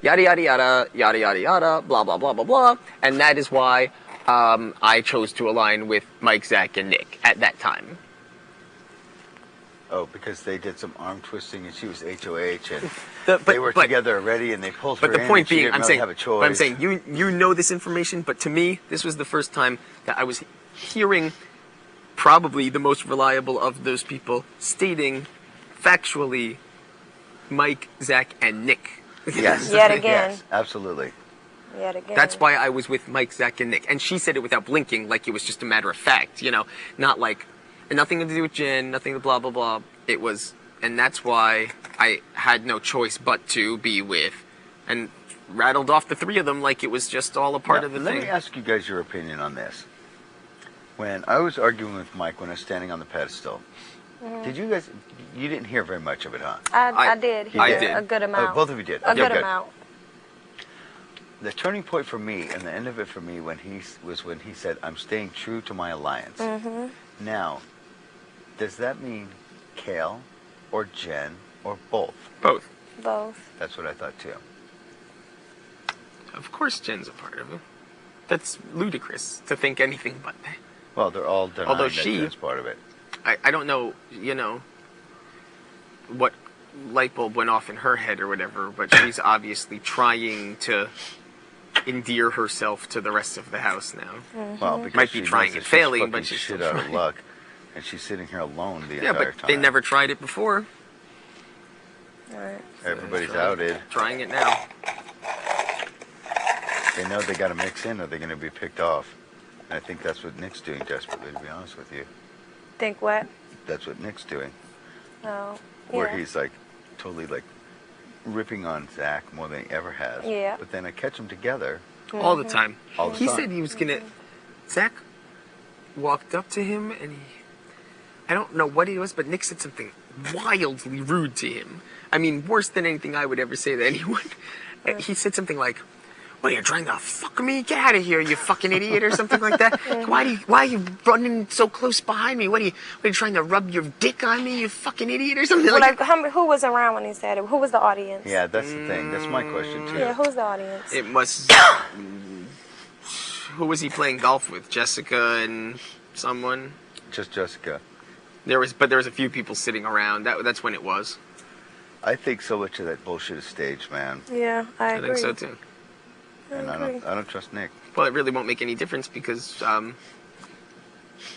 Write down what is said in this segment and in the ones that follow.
Yada yada yada yada yada yada. Blah blah blah blah blah. And that is why I chose to align with Mike, Zach, and Nick at that time. Oh, because they did some arm twisting and she was HOH and But they were together already and they pulled her in. But the point and she being, didn't I'm really saying, have a choice. but I'm saying, you know this information, but to me, this was the first time that I was hearing probably the most reliable of those people stating factually Mike, Zach, and Nick. Yes. Yet again. Yes, absolutely. Yet again. That's why I was with Mike, Zach, and Nick. And she said it without blinking, like it was just a matter of fact, you know, not like, and nothing to do with Jen, nothing to blah, blah, blah. It was, and that's why I had no choice but to be with, and rattled off the three of them like it was just all a part of the thing. Let me ask you guys your opinion on this. When I was arguing with Mike when I was standing on the pedestal, did you guys, you didn't hear very much of it, huh? I did hear a good amount. Oh, both of you did? A good amount. The turning point for me and the end of it for me when he said, I'm staying true to my alliance. Now, does that mean Kale or Jen or both? Both. Both. That's what I thought too. Of course Jen's a part of it. That's ludicrous to think anything but that. Well, they're all denying Although that she- Jen's part of it. I don't know, you know, what light bulb went off in her head or whatever, but she's obviously trying to endear herself to the rest of the house now. Well, because Might be she trying knows and that failing, she's but fucking she's shit still out of trying. luck, and she's sitting here alone the Yeah, entire but time. they never tried it before. Right. Everybody's outed. Trying it now. They know they got to mix in, or they're going to be picked off. And I think that's what Nick's doing desperately, to be honest with you. Think what? That's what Nick's doing, Oh. where Yeah. he's like totally like ripping on Zach more than he ever has. Yeah. But then I catch them together. All the time. All the He time. said he was gonna. Zach walked up to him and I don't know what it was, but Nick said something wildly rude to him. I mean, worse than anything I would ever say to anyone. He said something like, "What, you're trying to fuck me? Get out of here, you fucking idiot," or something like that. Why are you running so close behind me? What are you trying to rub your dick on me, you fucking idiot, or something Well, like that? who was around when he said it? Who was the audience? Yeah, that's the thing. That's my question too. Yeah, who's the audience? It must. Who was he playing golf with? Jessica and someone. Just Jessica. There was a few people sitting around. That's when it was. I think so much of that bullshit is staged, man. Yeah, I agree. think so too. And I don't trust Nick. Well, it really won't make any difference because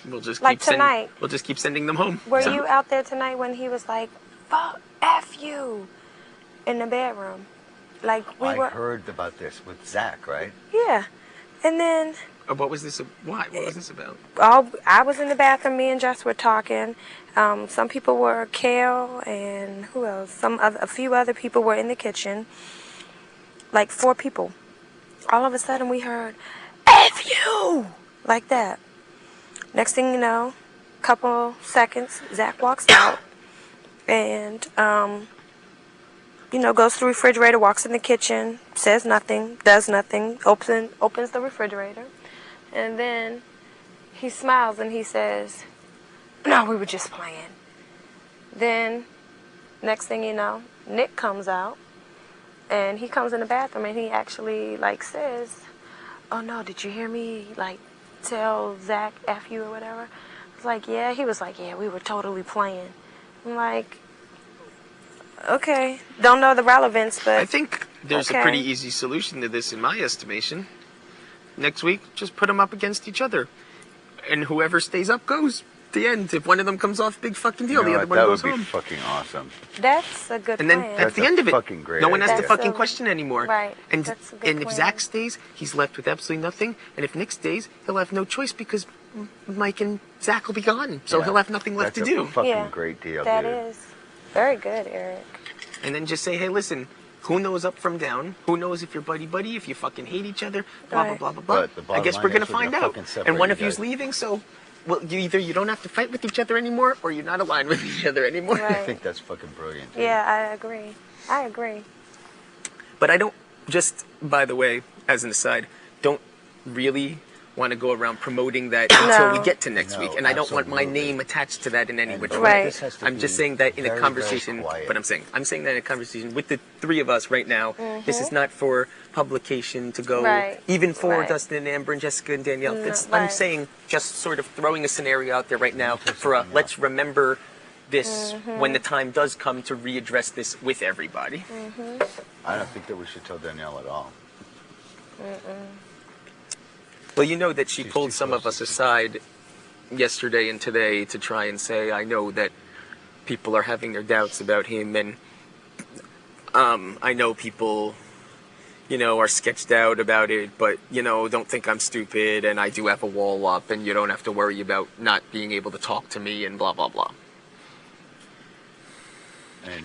we'll just Like keep tonight. we'll just keep sending them home. Were So- you out there tonight when he was like, "Fuck F you," in the bedroom? Like I heard about this with Zach, right? Yeah, and then What was this? Why? What was this about? I was in the bathroom. Me and Jess were talking. Some people were Kale and who else? A few other people were in the kitchen. Like 4 people. All of a sudden we heard, "F you!" like that. Next thing you know, couple seconds, Zach walks out and goes to the refrigerator, walks in the kitchen, says nothing, does nothing, opens the refrigerator, and then he smiles and he says, "No, we were just playing." Then, next thing you know, Nick comes out, and he comes in the bathroom and he actually says, "Oh no, did you hear me tell Zach F you or whatever?" I was like, "Yeah." He was like, "Yeah, we were totally playing." I'm like, okay, don't know the relevance, but I think there's a pretty easy solution to this in my estimation. Next week, just put them up against each other, and whoever stays up goes. The end. If one of them comes off, big fucking deal. The other one goes That would home. be fucking awesome. that's a good And then plan. that's the end of it. fucking great No one has to idea. fucking That's a- question anymore. right. And That's a good and if plan. Zach stays, he's left with absolutely nothing. And if Nick stays, he'll have no choice because Mike and Zach will be gone. So Yeah. he'll have nothing left That's to do. a fucking Yeah, great deal, That dude. is very good, Eric. And then just say, hey, listen, who knows up from down? Who knows if you're buddy-buddy, if you fucking hate each other, blah, Right. blah, blah, blah, But the blah. I bottom guess line we're is going to we're find gonna out. fucking separate And one you of you's guys. leaving, so well, you don't have to fight with each other anymore, or you're not aligned with each other anymore. Right. I think that's fucking brilliant, dude. Yeah, I agree. I agree. But I don't, just by the way, as an aside, don't really want to go around promoting that until we get to next No, week, and I don't want my absolutely. name attached to that in any And which this way. has to I'm just be saying that in very, a conversation, very quiet. but I'm saying that in a conversation with the three of us right now. This is not for publication to go, Right. even for Right. Dustin and Amber and Jessica and Danielle. No, I'm right. saying just sort of throwing a scenario out there right now for a let's remember this when the time does come to readdress this with everybody. I don't think that we should tell Danielle at all. Well, you know that she She's pulled too some of close us to- aside yesterday and today to try and say, I know that people are having their doubts about him, and I know people, are sketched out about it, but, don't think I'm stupid, and I do have a wall up, and you don't have to worry about not being able to talk to me, and blah, blah, blah. And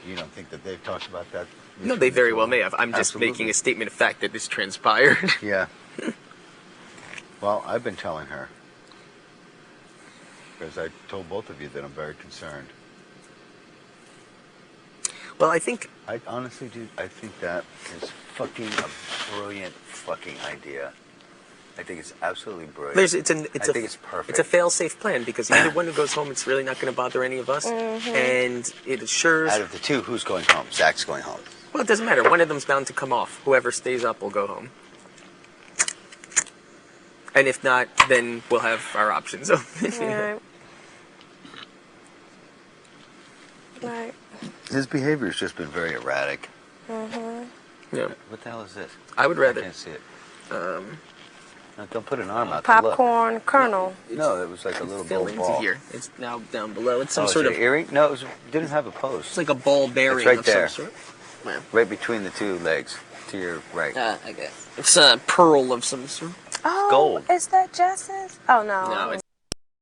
you don't think that they've talked about that? No, they very well may have. I'm just Absolutely. making a statement of fact that this transpired. Yeah. Well, I've been telling her. Because I told both of you that I'm very concerned. Well, I think I honestly, dude, I think that is fucking a brilliant fucking idea. I think it's absolutely brilliant. I think it's perfect. It's a fail-safe plan because either one who goes home, it's really not going to bother any of us, and it assures. Out of the two, who's going home? Zach's going home. Well, it doesn't matter. One of them's bound to come off. Whoever stays up will go home. And if not, then we'll have our options open. Right. Right. His behavior's just been very erratic. Yeah. What the hell is this? I would I rather. can't see it. No, don't put an arm out to look. Popcorn kernel. No, it was like a little Fell gold into ball. here. It's now down below. It's some Oh, sort is of. it an earring? No, didn't have a post. It's like a ball bearing right of there. some sort. Wow. Right between the two legs, to your right. I guess. It's a pearl of some sort. Oh, gold. is that Jess's? Oh no. No,